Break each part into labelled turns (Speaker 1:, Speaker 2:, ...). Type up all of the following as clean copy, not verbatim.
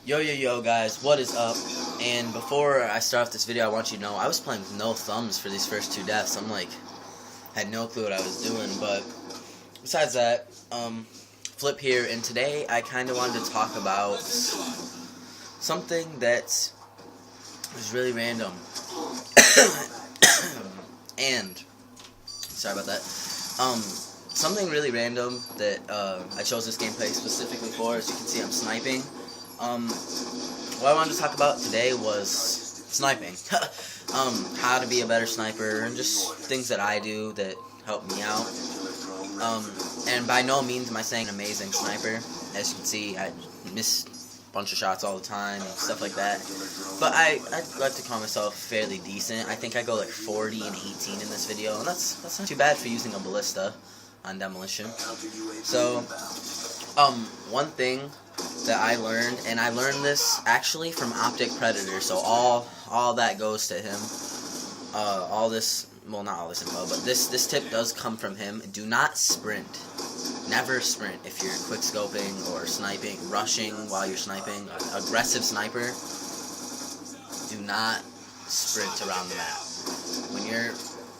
Speaker 1: Yo guys, what is up? And before I start off this video, I want you to know I was playing with no thumbs for these first two deaths. I'm like, had no clue what I was doing, but besides that, Flip here, and today I kind of wanted to talk about something that was really random. And sorry about that. Something really random that I chose this gameplay specifically for. As you can see, I'm sniping. What I wanted to talk about today was sniping. How to be a better sniper, and just things that I do that help me out. And by no means am I saying an amazing sniper. As you can see, I miss a bunch of shots all the time and stuff like that. But I like to call myself fairly decent. I think I go like 40 and 18 in this video, and that's not too bad for using a ballista on demolition. So, one thing that I learned, and I learned this actually from Optic Predator, so all that goes to him. All this, well, not all this info, but this tip does come from him. Do not sprint. Never sprint if you're quick scoping or sniping, rushing while you're sniping. Aggressive sniper, do not sprint around the map.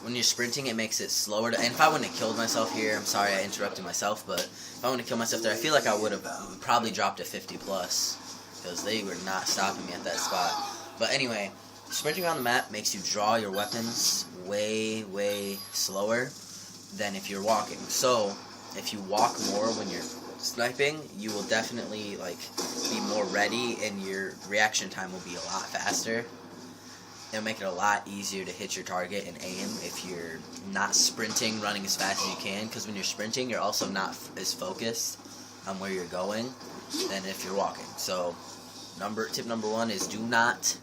Speaker 1: When you're sprinting, it makes it slower. And if I wouldn't have killed myself here, I'm sorry I interrupted myself, but if I wouldn't have killed myself there, I feel like I would have probably dropped a 50 plus, because they were not stopping me at that spot. But anyway, sprinting around the map makes you draw your weapons way slower than if you're walking. So if you walk more when you're sniping, you will definitely be more ready, and your reaction time will be a lot faster. It'll make it a lot easier to hit your target and aim if you're not sprinting, running as fast as you can, because when you're sprinting, you're also not as focused on where you're going than if you're walking. So tip number one is do not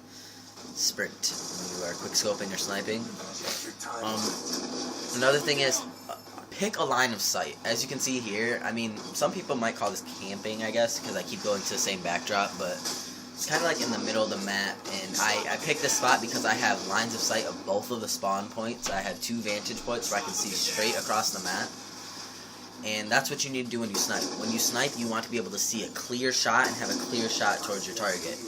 Speaker 1: sprint when you are quick scoping or sniping. Another thing is pick a line of sight. As you can see here, I mean, some people might call this camping, I guess, because I keep going to the same backdrop, but it's kind of like in the middle of the map, and I picked this spot because I have lines of sight of both of the spawn points. I have 2 vantage points where I can see straight across the map, and that's what you need to do when you snipe. When you snipe, you want to be able to see a clear shot and have a clear shot towards your target.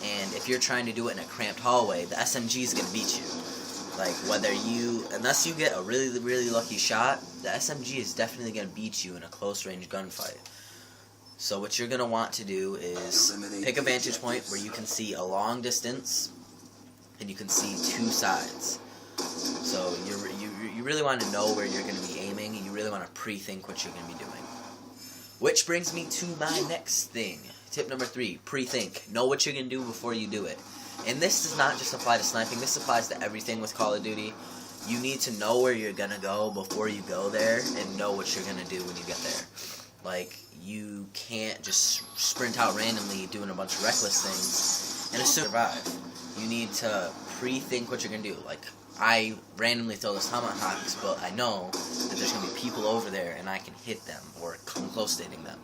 Speaker 1: And if you're trying to do it in a cramped hallway, the SMG is going to beat you. Unless you get a really lucky shot, the SMG is definitely going to beat you in a close range gunfight. So what you're going to want to do is pick a vantage point where you can see a long distance and you can see 2 sides. So you really want to know where you're going to be aiming, and you really want to pre-think what you're going to be doing. Which brings me to my next thing. Tip number 3, pre-think. Know what you're going to do before you do it. And this does not just apply to sniping, this applies to everything with Call of Duty. You need to know where you're going to go before you go there, and know what you're going to do when you get there. You can't just sprint out randomly doing a bunch of reckless things and assume survive. You need to pre-think what you're going to do. I randomly throw those tomahawks, but I know that there's going to be people over there and I can hit them or come close to hitting them.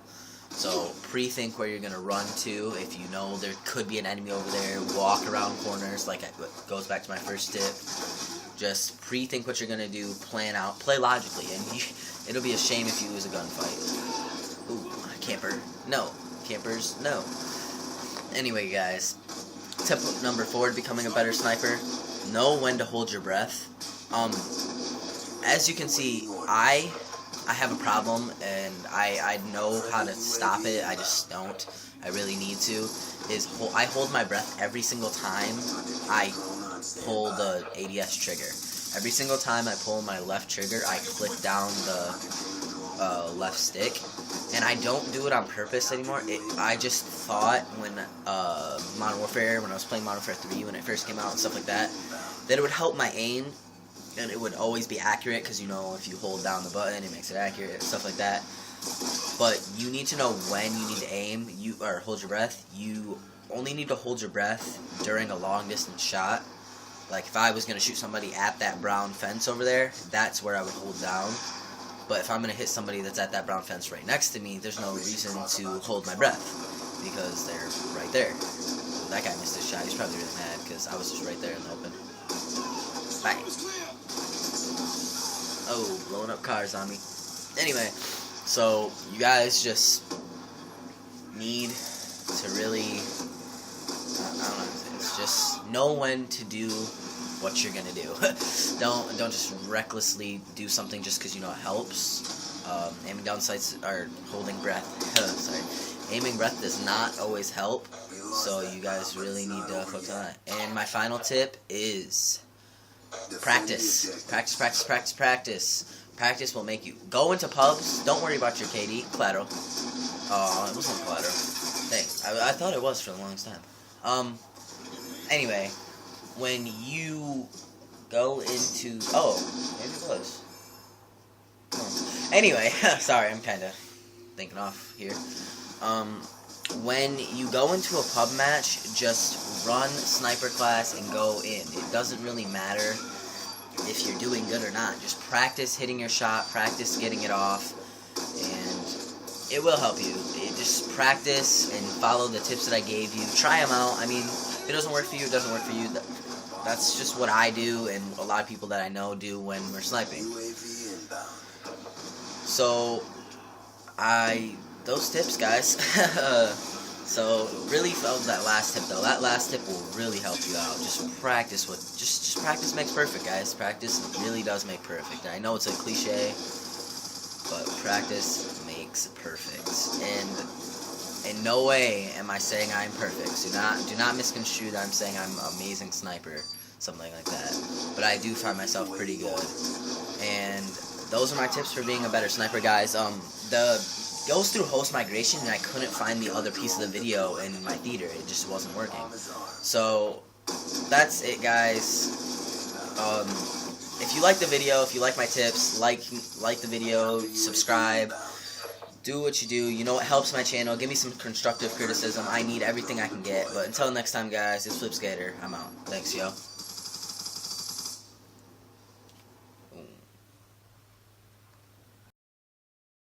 Speaker 1: So pre-think where you're going to run to. If you know there could be an enemy over there, walk around corners, it goes back to my first tip. Just pre-think what you're going to do, plan out, play logically, and it'll be a shame if you lose a gunfight. Ooh, camper. No. Campers, no. Anyway, guys. Tip number 4 to becoming a better sniper. Know when to hold your breath. As you can see, I have a problem, and I know how to stop it. I just don't. I really need to. I hold my breath every single time I pull the ADS trigger. Every single time I pull my left trigger, I click down the left stick. And I don't do it on purpose anymore. I just thought when Modern Warfare, when I was playing Modern Warfare 3, when it first came out and stuff like that it would help my aim, and it would always be accurate, because, if you hold down the button, it makes it accurate, and stuff like that. But you need to know when you need to aim, or hold your breath. You only need to hold your breath during a long distance shot. If I was going to shoot somebody at that brown fence over there, that's where I would hold down. But if I'm going to hit somebody that's at that brown fence right next to me, there's no reason to hold my breath, because they're right there. That guy missed his shot. He's probably really mad, because I was just right there in the open. Bang. Oh, blowing up cars on me. Anyway, so you guys just need to really know when to do what you're gonna do. Don't just recklessly do something just because you know it helps. Aiming down sights or holding breath. Sorry, aiming breath does not always help. So you guys really need to focus on that. And my final tip is practice. Practice, practice, practice, practice. Practice will make you go into pubs. Don't worry about your KD. Collateral. Oh, it wasn't collateral. Dang, I thought it was for the longest time. Anyway, when you go into... Oh, maybe it was. Anyway, sorry, I'm kind of thinking off here. When you go into a pub match, just run sniper class and go in. It doesn't really matter if you're doing good or not. Just practice hitting your shot, practice getting it off, and it will help you. Just practice and follow the tips that I gave you. Try them out. I mean, if it doesn't work for you, it doesn't work for you. That's just what I do and a lot of people that I know do when we're sniping. So, those tips, guys. So, really follow that last tip, though. That last tip will really help you out. Just practice just practice makes perfect, guys. Practice really does make perfect. I know it's a cliche, but practice makes perfect. And in no way am I saying I'm perfect. Do not misconstrue that I'm saying I'm an amazing sniper, something like that. But I do find myself pretty good. And those are my tips for being a better sniper, guys. Goes through host migration, and I couldn't find the other piece of the video in my theater. It just wasn't working. So that's it, guys. If you like the video, if you like my tips, like the video, subscribe, do what you do. You know, it helps my channel. Give me some constructive criticism. I need everything I can get. But until next time, guys, it's Flipskater. I'm out. Thanks, yo.